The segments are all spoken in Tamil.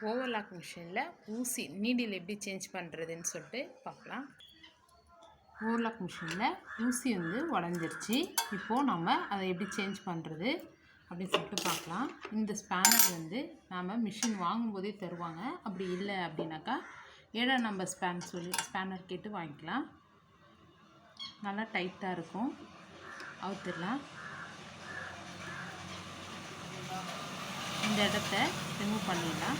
ஓவர்லாக் மிஷினில் ஊசி நீடில் எப்படி சேஞ்ச் பண்ணுறதுன்னு சொல்லிட்டு பார்க்கலாம். ஓவர்லாக் மிஷினில் ஊசி வந்து உடஞ்சிருச்சு. இப்போது நம்ம அதை எப்படி சேஞ்ச் பண்ணுறது அப்படின்னு சொல்லிட்டு பார்க்கலாம். இந்த ஸ்பேனர் வந்து நாம் மிஷின் வாங்கும்போதே தருவாங்க. அப்படி இல்லை அப்படின்னாக்கா 7 நம்பர் ஸ்பேனர் கேட்டு வாங்கிக்கலாம். நல்லா டைட்டாக இருக்கும். அவுத்துடலாம். இந்த இடத்த ரிமூவ் பண்ணிடலாம்.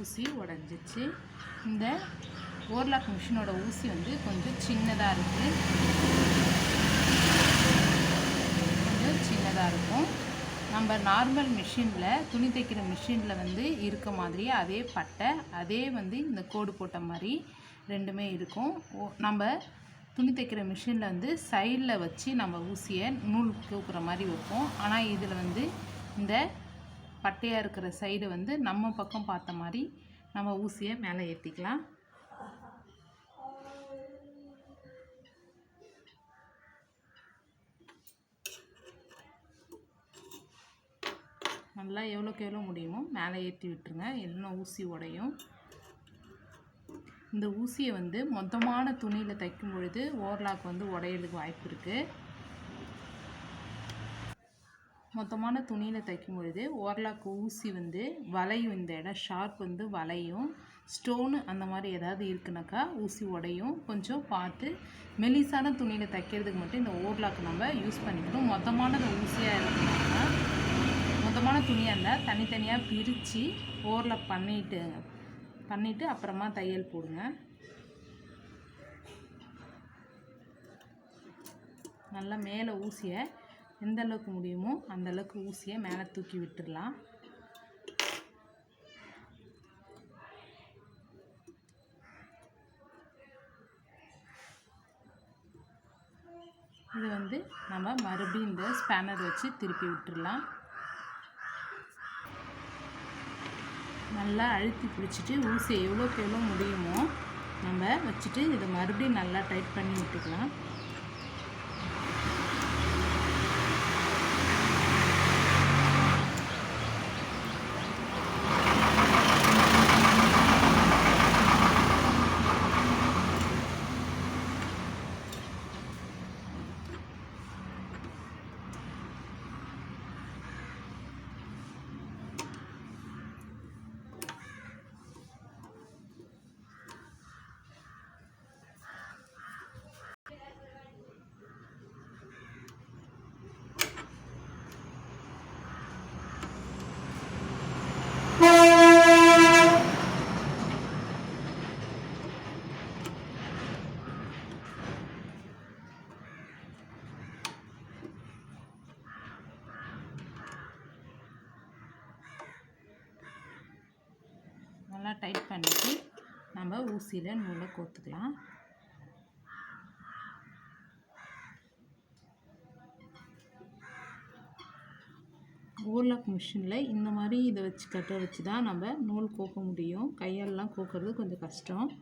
ஊசி உடஞ்சிச்சு. இந்த ஓவர்லாக் மிஷினோட ஊசி வந்து கொஞ்சம் சின்னதாக இருக்குது. நம்ம நார்மல் மிஷினில் துணி தைக்கிற மிஷினில் வந்து இருக்க மாதிரியே அதே பட்டை, அதே வந்து இந்த கோடு போட்ட மாதிரி ரெண்டுமே இருக்கும். நம்ம துணி தைக்கிற மிஷினில் வந்து சைடில் வச்சு நம்ம ஊசியை நூல் தூக்குற மாதிரி வைப்போம். ஆனால் இதில் வந்து இந்த பட்டையாக இருக்கிற சைடு வந்து நம்ம பக்கம் பார்த்த மாதிரி நம்ம ஊசியை மேலே ஏற்றிக்கலாம். நல்லா எவ்வளோக்கு எவ்வளோ முடியுமோ மேலே ஏற்றி விட்டுருங்க, இல்லைன்னா ஊசி உடையும். இந்த ஊசியை வந்து மொத்தமான துணியில் தைக்கும் பொழுது ஓவர்லாக் வந்து உடையிறதுக்கு வாய்ப்பு இருக்குது. மொத்தமான துணியில் தைக்கும் பொழுது ஓவர்லாக் ஊசி வந்து வளையும். இந்த இடம் ஷார்ப் வந்து வளையும். ஸ்டோனு அந்த மாதிரி ஏதாவது இருக்குனாக்கா ஊசி உடையும். கொஞ்சம் பார்த்து மெலிசான துணியில் தைக்கிறதுக்கு மட்டும் இந்த ஓவர்லாக் நம்ம யூஸ் பண்ணிக்கணும். மொத்தமான ஊசியாக இருக்குனாக்கா, மொத்தமான துணியாக இருந்தால் தனித்தனியாக பிரித்து ஓவர்லாக் பண்ணிவிட்டு அப்புறமா தையல் போடுங்க. நல்லா மேலே ஊசியை எந்த அளவுக்கு முடியுமோ அந்த அளவுக்கு ஊசியை மேலே தூக்கி விட்டுடலாம். இது வந்து நம்ம மறுபடியும் இந்த ஸ்பேனர் வச்சு திருப்பி விட்டுடலாம். நல்லா அழுத்தி பிடிச்சிட்டு ஊசியை எவ்வளோக்கு எவ்வளோ முடியுமோ நம்ம வச்சுட்டு இதை மறுபடியும் நல்லா டைட் பண்ணி விட்டுக்கலாம். நல்லா டைட் பண்ணிவிட்டு நம்ம ஊசியில் நூலை கோர்த்துக்கலாம். ஓவர்லாக் மிஷினில் இந்த மாதிரி இதை வச்சு கட்ட வச்சு தான் நம்ம நூல் கோக்க முடியும். கையாலெலாம் கோக்கிறது கொஞ்சம் கஷ்டம்.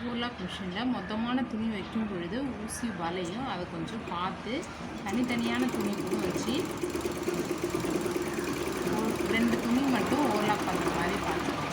ஓவர்லாக் மிஷினில் மொத்தமான துணி வைக்கும் பொழுது ஊசி வளையும். அதை கொஞ்சம் பார்த்து தனித்தனியான துணி கூட வச்சு 2 துணி மட்டும் ஓவர்லாக் பண்ணுற மாதிரி பார்த்துக்கோங்க.